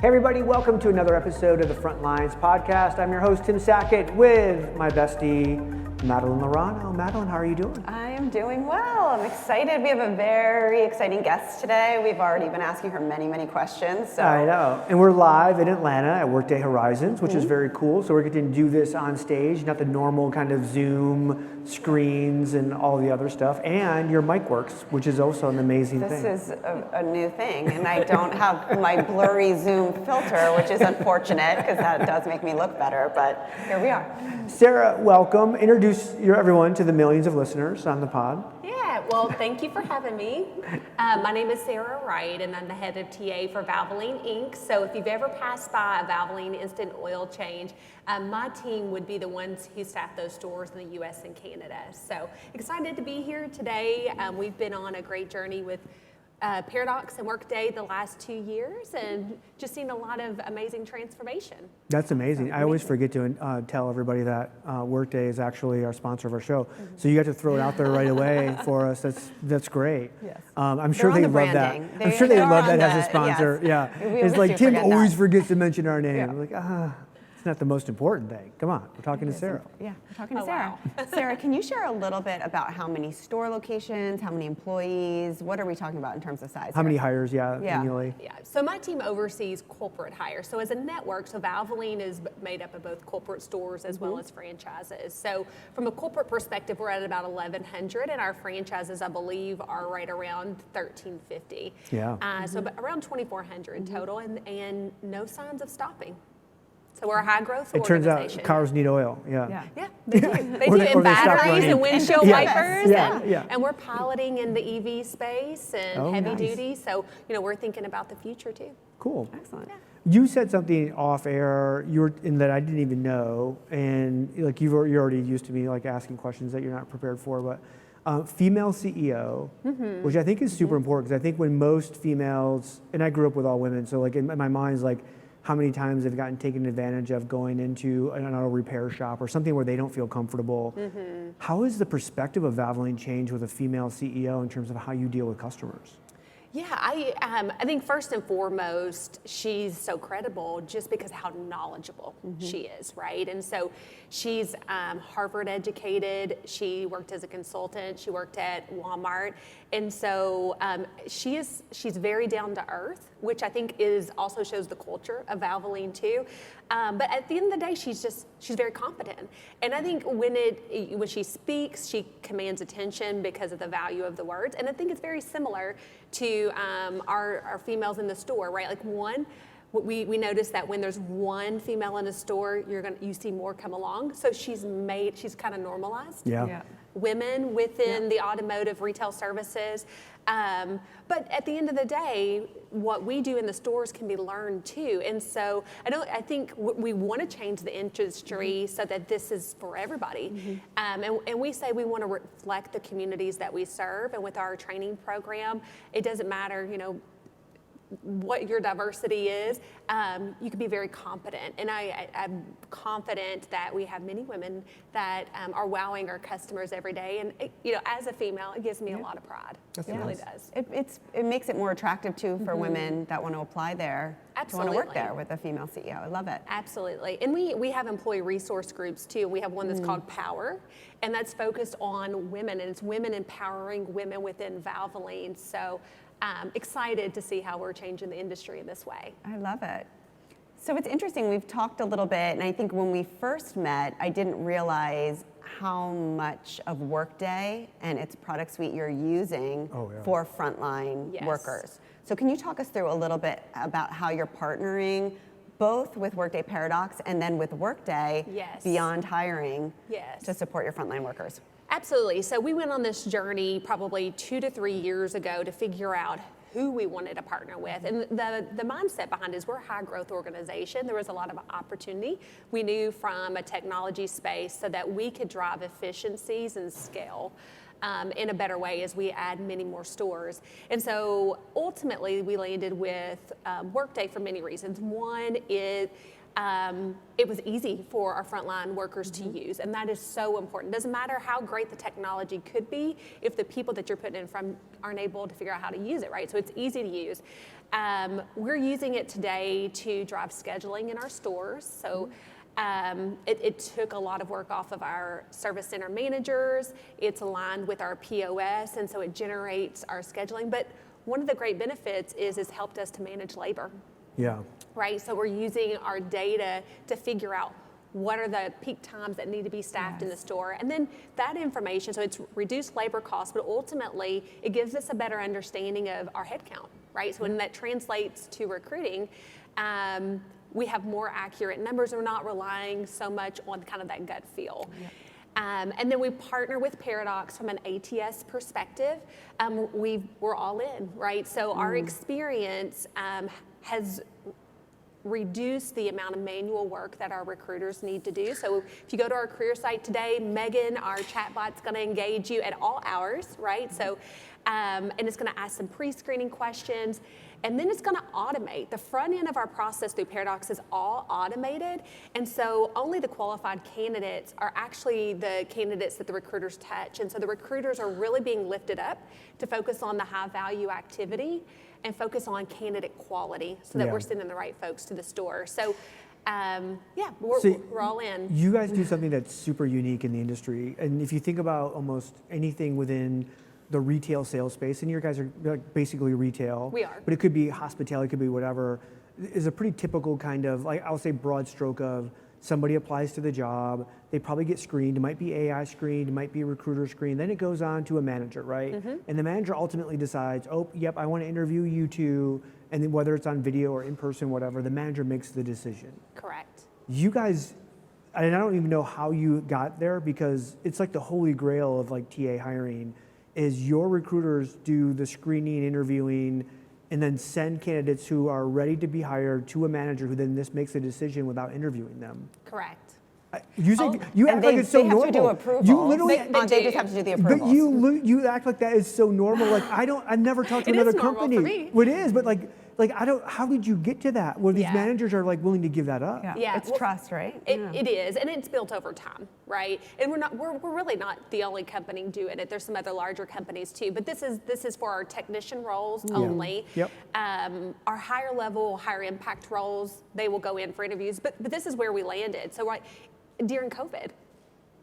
Hey everybody, welcome to another episode of the Frontlines podcast. I'm your host, Tim Sackett, with my bestie, Madeline Laurano. Madeline, how are you doing? I am doing well. I'm excited. We have a very exciting guest today. We've already been asking her many questions. So. I know. And we're live in Atlanta at Workday Horizons, which is very cool. So we're getting to do this on stage, not the normal kind of Zoom screens and all the other stuff. And your mic works, which is also an amazing thing. This is a new thing. And I don't have my blurry Zoom filter, which is unfortunate because that does make me look better. But here we are. Sarah, welcome. Introduce everyone to the millions of listeners on the pod. Yeah, well, thank you for having me. My name is Sarah Wright, and I'm the head of TA for Valvoline Inc. So if you've ever passed by a Valvoline Instant Oil Change, my team would be the ones who staff those stores in the U.S. and Canada. So excited to be here today. We've been on a great journey with Paradox and Workday the last 2 years, and just seen a lot of amazing transformation. That's amazing. I always forget to tell everybody that Workday is actually our sponsor of our show. So you got to throw it out there right away for us. That's great. Yes. I'm sure they love that. I'm sure they love that as a sponsor. Yes. Yeah. It's like Tim always forgets to mention our name. Yeah. I'm like, it's not the most important thing. Come on, we're talking to Sarah. Yeah, we're talking to Sarah. Wow. Sarah, can you share a little bit about how many store locations, how many employees, what are we talking about in terms of size? How many hires, annually? Yeah, so my team oversees corporate hires. So as a network, so Valvoline is made up of both corporate stores as well as franchises. So from a corporate perspective, we're at about 1,100, and our franchises, I believe, are right around 1,350. Yeah. So around 2,400 total, and no signs of stopping. So we're a high growth organization. It turns out cars need oil. Yeah. Yeah, they do. They do. Or And they stop batteries running. and windshield wipers. Yeah. And we're piloting in the EV space and heavy duty. So, we're thinking about the future too. Cool. Excellent. Yeah. You said something off air in that I didn't even know, and like you're already used to me like asking questions that you're not prepared for, but female CEO, which I think is super important, because I think when most females, and I grew up with all women, so like in my mind is like, how many times they've gotten taken advantage of going into an auto repair shop or something where they don't feel comfortable. How has the perspective of Valvoline changed with a female CEO in terms of how you deal with customers? Yeah, I think first and foremost, she's so credible just because how knowledgeable she is, right? And so she's Harvard educated. She worked as a consultant. She worked at Walmart, and so she's very down to earth, which I think also shows the culture of Valvoline too. But at the end of the day, she's very competent, and I think when she speaks, she commands attention because of the value of the words, and I think it's very similar to our females in the store, right? Like we notice that when there's one female in a store, you see more come along. So she's kind of normalized. Yeah. Women within the automotive retail services. But at the end of the day, what we do in the stores can be learned too. And so I think we want to change the industry so that this is for everybody. And we say we want to reflect the communities that we serve. And with our training program, it doesn't matter, what your diversity is, you can be very competent. And I'm confident that we have many women that are wowing our customers every day. And as a female, it gives me a lot of pride. It really does. It makes it more attractive too for women that want to apply there. Absolutely. To want to work there with a female CEO. I love it. Absolutely. And we have employee resource groups too. We have one that's called Power, and that's focused on women, and it's women empowering women within Valvoline. So excited to see how we're changing the industry in this way. I love it. So it's interesting, we've talked a little bit, and I think when we first met, I didn't realize how much of Workday and its product suite you're using for frontline workers. So can you talk us through a little bit about how you're partnering both with Workday Paradox and then with Workday beyond hiring to support your frontline workers? Absolutely. So we went on this journey probably 2 to 3 years ago to figure out who we wanted to partner with. And the mindset behind it is we're a high growth organization. There was a lot of opportunity. We knew from a technology space so that we could drive efficiencies and scale in a better way as we add many more stores. And so ultimately we landed with Workday for many reasons. One is it was easy for our frontline workers to use, and that is so important. Doesn't matter how great the technology could be if the people that you're putting in front aren't able to figure out how to use it, right? So it's easy to use. We're using it today to drive scheduling in our stores. So it took a lot of work off of our service center managers. It's aligned with our POS, and so it generates our scheduling. But one of the great benefits is it's helped us to manage labor. Yeah. Right, so we're using our data to figure out what are the peak times that need to be staffed in the store. And then that information, so it's reduced labor costs, but ultimately it gives us a better understanding of our headcount, right? So when that translates to recruiting, we have more accurate numbers. We're not relying so much on kind of that gut feel. Yep. And then we partner with Paradox from an ATS perspective. We're all in, right? So our experience has reduced the amount of manual work that our recruiters need to do. So if you go to our career site today, Megan, our chatbot's going to engage you at all hours, right? So, and it's going to ask some pre-screening questions, and then it's going to automate. The front end of our process through Paradox is all automated, and so only the qualified candidates are actually the candidates that the recruiters touch. And so the recruiters are really being lifted up to focus on the high-value activity and focus on candidate quality so that we're sending the right folks to the store. So, we're all in. You guys do something that's super unique in the industry. And if you think about almost anything within the retail sales space, and you guys are like basically retail. We are. But it could be hospitality, it could be whatever, is a pretty typical kind of, like I'll say broad stroke of somebody applies to the job, they probably get screened, it might be AI screened, it might be recruiter screened, then it goes on to a manager, right? And the manager ultimately decides, oh, yep, I want to interview you two, and then whether it's on video or in person, whatever, the manager makes the decision. Correct. You guys, and I don't even know how you got there, because it's like the holy grail of like TA hiring, is your recruiters do the screening, interviewing, and then send candidates who are ready to be hired to a manager who then makes a decision without interviewing them. Correct. You act like it's so normal. They have to do approval. You literally, they just have to do the approvals. But you act like that is so normal. Like I've never talked to another company. For me. Well, it is, but like I don't. How did you get to that? Where these managers are like willing to give that up? Yeah, it's trust, right? It is, and it's built over time, right? And we're really not the only company doing it. There's some other larger companies too, but this is for our technician roles only. Yep. Our higher level, higher impact roles, they will go in for interviews, but this is where we landed. So during COVID,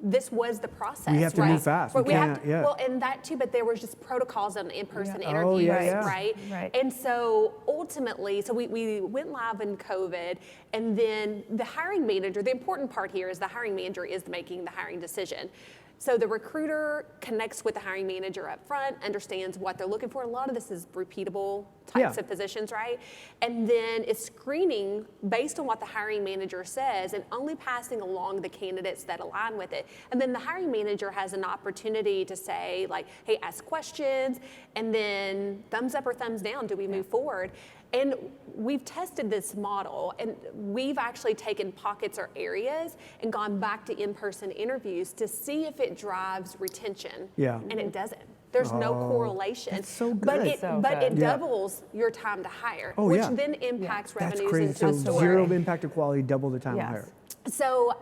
this was the process. We have to move fast. Well, and that too, but there was just protocols on in-person interviews, right? And so ultimately, we went live in COVID, and then the hiring manager, the important part here is the hiring manager is making the hiring decision. So the recruiter connects with the hiring manager up front, understands what they're looking for. A lot of this is repeatable types of positions, right? And then it's screening based on what the hiring manager says and only passing along the candidates that align with it. And then the hiring manager has an opportunity to say, like, hey, ask questions, and then thumbs up or thumbs down, do we move forward? And we've tested this model, and we've actually taken pockets or areas and gone back to in-person interviews to see if it drives retention. Yeah. And it doesn't. There's no correlation. That's so good. But it doubles your time to hire, which then impacts revenues into the store. So zero impact to quality, double the time to hire. So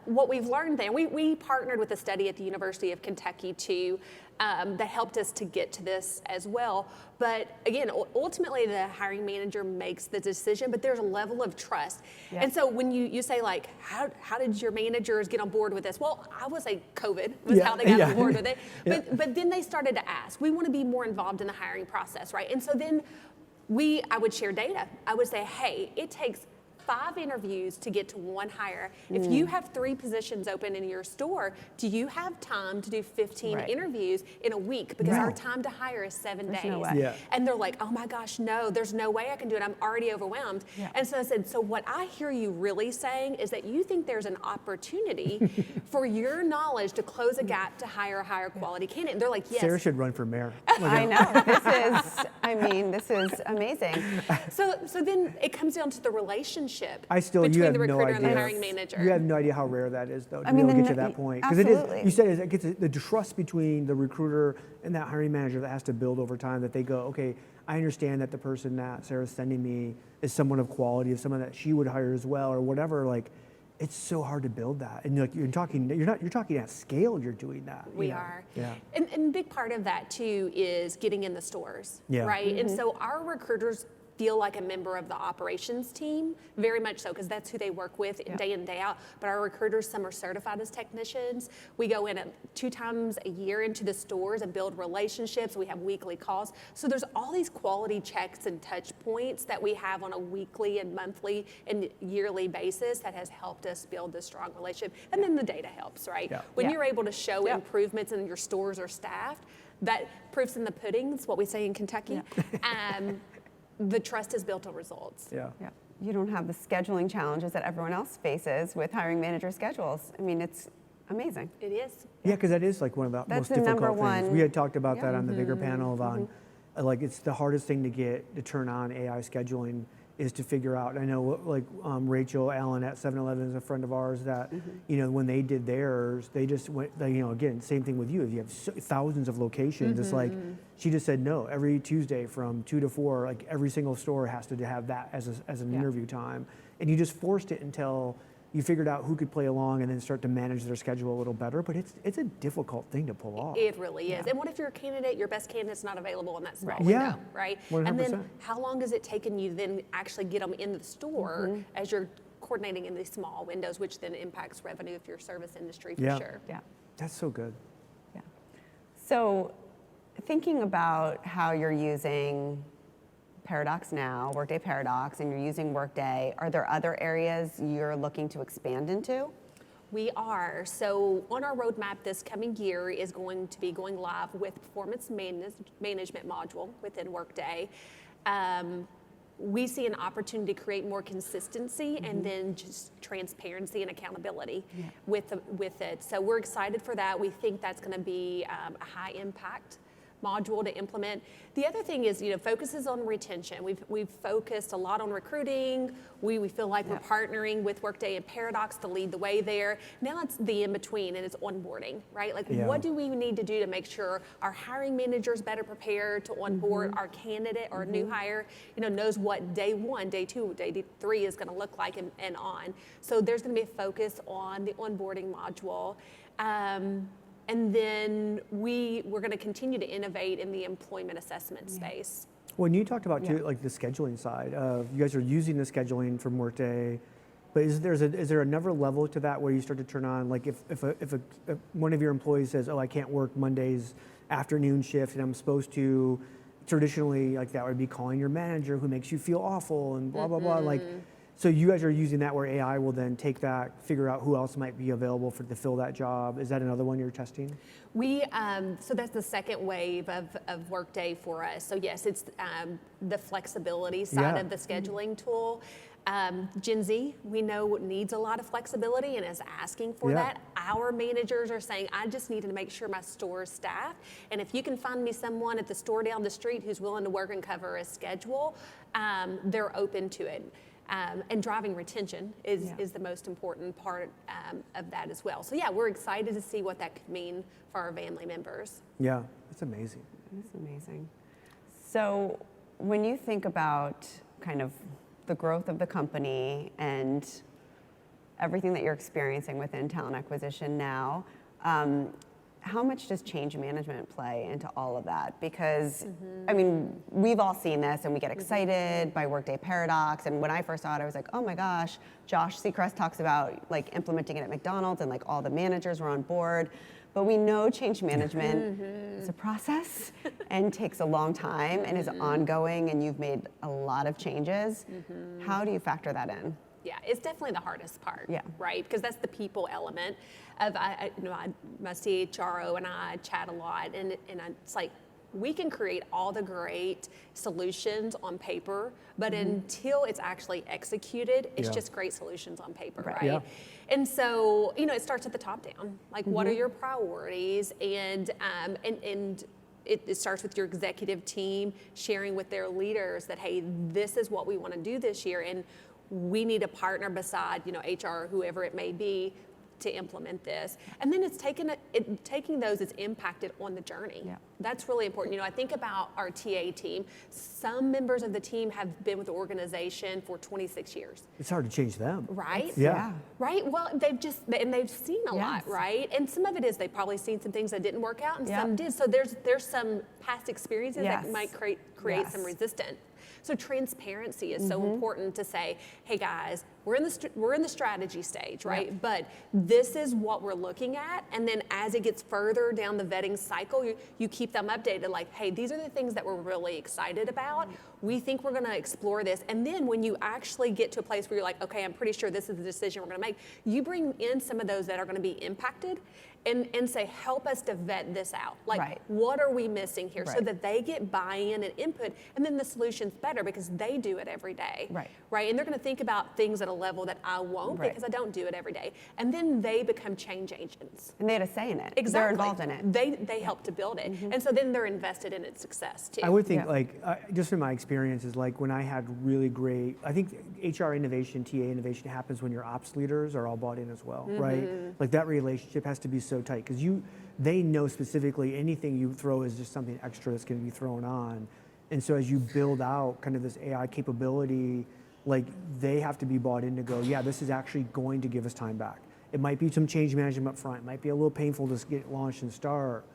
what we've learned there, we partnered with a study at the University of Kentucky too, that helped us to get to this as well. But again, ultimately the hiring manager makes the decision, but there's a level of trust. Yeah. And so when you say like, how did your managers get on board with this? Well, I would say COVID was how they got on board with it. But then they started to ask, we want to be more involved in the hiring process, right? And so then I would share data. I would say, hey, it takes 5 interviews to get to 1 hire. If you have 3 positions open in your store, do you have time to do 15 interviews in a week? Because our time to hire is 7 days. No way. And they're like, oh my gosh, no, there's no way I can do it. I'm already overwhelmed. And so I said, so what I hear you really saying is that you think there's an opportunity for your knowledge to close a gap to hire a higher quality candidate. And they're like, yes. Sarah should run for mayor. I know. This is amazing. So then it comes down to the relationship relationship you between have the no recruiter and the idea. hiring manager. You have no idea how rare that is, though, to I be mean, able to get the to that no- point. absolutely. You said it gets the trust between the recruiter and that hiring manager that has to build over time, that they go, okay, I understand that the person that Sarah's sending me is someone of quality, is someone that she would hire as well, or whatever. Like, it's so hard to build that. And like you're talking at scale, you're doing that. We are. Yeah. And a big part of that too is getting in the stores, Yeah. right? And so our recruiters feel like a member of the operations team, very much so, because that's who they work with day in, day out. But our recruiters, some are certified as technicians. We go in 2 times a year into the stores and build relationships. We have weekly calls. So there's all these quality checks and touch points that we have on a weekly and monthly and yearly basis that has helped us build this strong relationship. And then the data helps, right? Yeah. When you're able to show improvements and your stores are staffed, that proof's in the pudding, is what we say in Kentucky. The trust is built on results. Yeah. Yeah. You don't have the scheduling challenges that everyone else faces with hiring manager schedules. I mean, it's amazing. It is. Yeah, because that is like one of the That's most the difficult number things. one- We had talked about that Yeah. on the bigger panel on, like, it's the hardest thing to turn on AI scheduling is to figure out. I know, like, Rachel Allen at 7-Eleven is a friend of ours that, when they did theirs, they just went, again, same thing with you. You have thousands of locations. It's like, she just said, no, every Tuesday from 2 to 4, like every single store has to have that as an interview time. And you just forced it until you figured out who could play along and then start to manage their schedule a little better. But it's a difficult thing to pull off. It really is. And what if your candidate, your best candidate's not available in that small Yeah. window, right? 100%. And then how long has it taken you to then actually get them in the store as you're coordinating in these small windows, which then impacts revenue if you're service industry for sure. Yeah. That's so good. Yeah. So thinking about how you're using Paradox now, Workday Paradox, and you're using Workday, are there other areas you're looking to expand into? We are. So on our roadmap this coming year is going to be going live with performance management module within Workday. We see an opportunity to create more consistency and then just transparency and accountability with it. So we're excited for that. We think that's going to be a high impact module to implement. The other thing is, focuses on retention. We've focused a lot on recruiting. We feel like we're partnering with Workday and Paradox to lead the way there. Now it's the in-between and it's onboarding, right? Like what do we need to do to make sure our hiring manager is better prepared to onboard our candidate or new hire, knows what day 1, day 2, day 3 is going to look like and on. So there's going to be a focus on the onboarding module. And then we're going to continue to innovate in the employment assessment space. When you talked about too, like the scheduling side of, you guys are using the scheduling from Workday, but is there another level to that where you start to turn on, like if one of your employees says, oh, I can't work Monday's afternoon shift and I'm supposed to, traditionally, like that would be calling your manager who makes you feel awful and blah, blah, blah. Like, so you guys are using that where AI will then take that, figure out who else might be available to fill that job. Is that another one you're testing? So that's the second wave of Workday for us. So yes, it's the flexibility side of the scheduling tool. Gen Z, we know, needs a lot of flexibility and is asking for that. Our managers are saying, I just need to make sure my store is staffed. And if you can find me someone at the store down the street who's willing to work and cover a schedule, they're open to it. And driving retention is the most important part of that as well. So we're excited to see what that could mean for our family members. Yeah, that's amazing. That's amazing. So when you think about kind of the growth of the company and everything that you're experiencing within talent acquisition now, how much does change management play into all of that? Because, I mean, we've all seen this and we get excited by Workday Paradox. And when I first saw it, I was like, oh my gosh, Josh Seacrest talks about like implementing it at McDonald's and like all the managers were on board. But we know change management is a process and takes a long time and is ongoing, and you've made a lot of changes. How do you factor that in? Yeah, it's definitely the hardest part, right? Because that's the people element of, my CHRO and I chat a lot, and it's like, we can create all the great solutions on paper, but until it's actually executed, it's just great solutions on paper, right? Yeah. And so, it starts at the top down. Like, what are your priorities? And it starts with your executive team sharing with their leaders that, hey, this is what we want to do this year. And we need a partner beside, HR, whoever it may be, to implement this. And then it's taking those as impacted on the journey. Yeah. That's really important. I think about our TA team. Some members of the team have been with the organization for 26 years. It's hard to change them. Right? Yeah. Right? Well, they've seen a lot, right? And some of it is they've probably seen some things that didn't work out and some did. So there's some past experiences that might create some resistance. So transparency is so important to say, hey guys, we're in the strategy stage, right? Yep. But this is what we're looking at, and then as it gets further down the vetting cycle, you keep them updated. Like, hey, these are the things that we're really excited about. We think we're going to explore this, and then when you actually get to a place where you're like, okay, I'm pretty sure this is the decision we're going to make, you bring in some of those that are going to be impacted, and say, help us to vet this out. Like, what are we missing here? So that they get buy-in and input, and then the solution's better because they do it every day. Right? And they're going to think about things at a level that I won't because I don't do it every day. And then they become change agents. And they had a say in it. Exactly. They're involved in it. They help to build it. And so then they're invested in its success too. I would think just from my experiences, like when I had really great, I think HR innovation, TA innovation happens when your ops leaders are all bought in as well, right? Like that relationship has to be so tight because they know specifically anything you throw is just something extra that's going to be thrown on. And so as you build out kind of this AI capability, like they have to be bought in to go, yeah, this is actually going to give us time back. It might be some change management up front. It might be a little painful to get launched and start,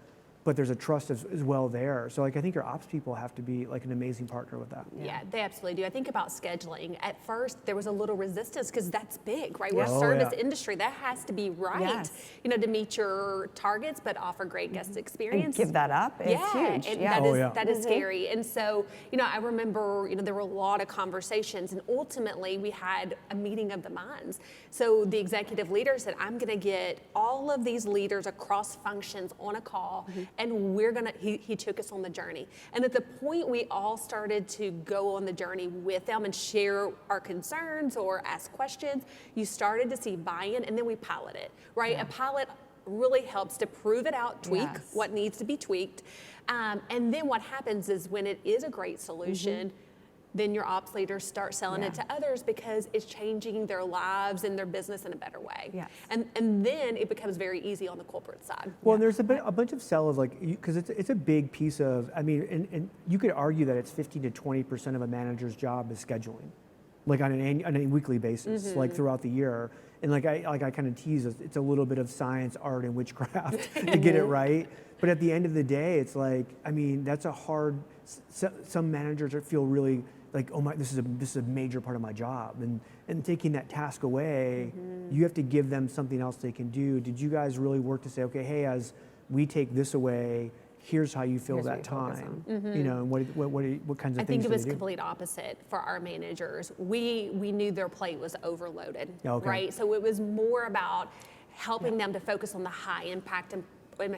but there's a trust as well there. So like I think your ops people have to be like an amazing partner with that. Yeah, they absolutely do. I think about scheduling. At first, there was a little resistance because that's big, right? We're a service industry. That has to be right, to meet your targets, but offer great guest experience. And give that up is huge. And that is scary. And so, I remember, there were a lot of conversations, and ultimately we had a meeting of the minds. So the executive leader said, I'm going to get all of these leaders across functions on a call, and he took us on the journey. And at the point we all started to go on the journey with them and share our concerns or ask questions, you started to see buy-in, and then we pilot it, right? A pilot really helps to prove it out, tweak what needs to be tweaked. And then what happens is when it is a great solution, then your ops leaders start selling it to others because it's changing their lives and their business in a better way. And then it becomes very easy on the corporate side. Well, there's a bunch of sell of like, because it's a big piece of, I mean, and you could argue that it's 15 to 20% of a manager's job is scheduling, like on a weekly basis, like throughout the year. And like I kind of tease, it's a little bit of science, art, and witchcraft to get it right. But at the end of the day, it's like, I mean, that's a hard, some managers feel really like, oh my, this is a major part of my job, and taking that task away, you have to give them something else they can do. Did you guys really work to say, okay, hey, as we take this away, here's how you fill that time, and what kinds of things? I think it was complete opposite for our managers. We knew their plate was overloaded, right? So it was more about helping them to focus on the high impact and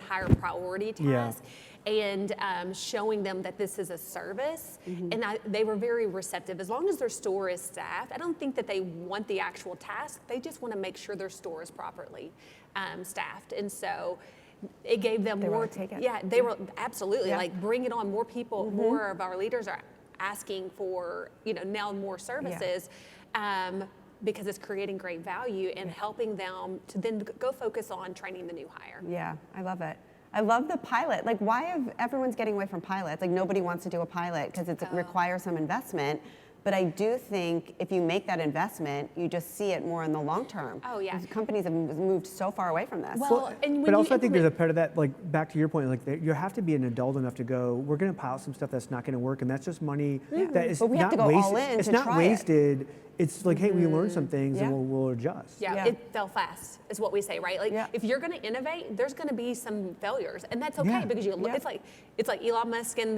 higher priority tasks. And showing them that this is a service. And they were very receptive. As long as their store is staffed, I don't think that they want the actual task. They just want to make sure their store is properly staffed. And so it gave them more. They were absolutely like, bring it on. More people, more of our leaders are asking for, now more services. Because it's creating great value and helping them to then go focus on training the new hire. Yeah, I love it. I love the pilot. Like, why have everyone's getting away from pilots? Like, nobody wants to do a pilot because it requires some investment. But I do think if you make that investment, you just see it more in the long term. Oh, yeah. Companies have moved so far away from this. Well, but also I think there's a part of that, like back to your point, like you have to be an adult enough to go, we're going to pilot some stuff that's not going to work, and that's just money that is but we have not to go wasted. all in It's to not try wasted. It's like, hey, we learned some things and we'll adjust. It fell fast, is what we say, right? Like if you're going to innovate, there's going to be some failures, and that's okay because it's like Elon Musk and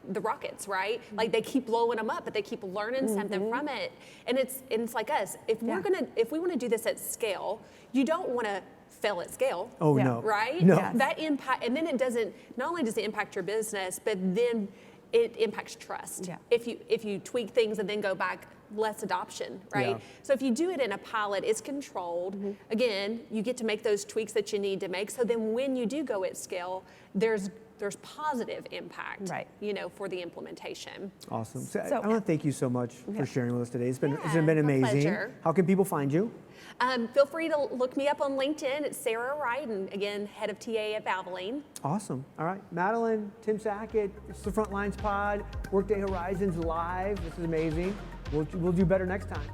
the rockets, right? Like they keep blowing them up, but they keep learning something from it. And it's like us. If we want to do this at scale, you don't want to fail at scale. Oh no. Right? No. That impact, and then it doesn't. Not only does it impact your business, but then it impacts trust. If you tweak things and then go back, less adoption, right? So if you do it in a pilot, it's controlled. Again, you get to make those tweaks that you need to make. So then when you do go at scale, there's there's positive impact, Right. for the implementation. Awesome. So So- I want to thank you so much for sharing with us today. It's been Yeah, been my amazing. pleasure. How can people find you? Feel free to look me up on LinkedIn. It's Sarah Wright, and again, head of TA at Valvoline. Awesome. All right, Madeline, Tim Sackett, it's the Frontlines pod, Workday Horizons live. This is amazing. We'll do better next time.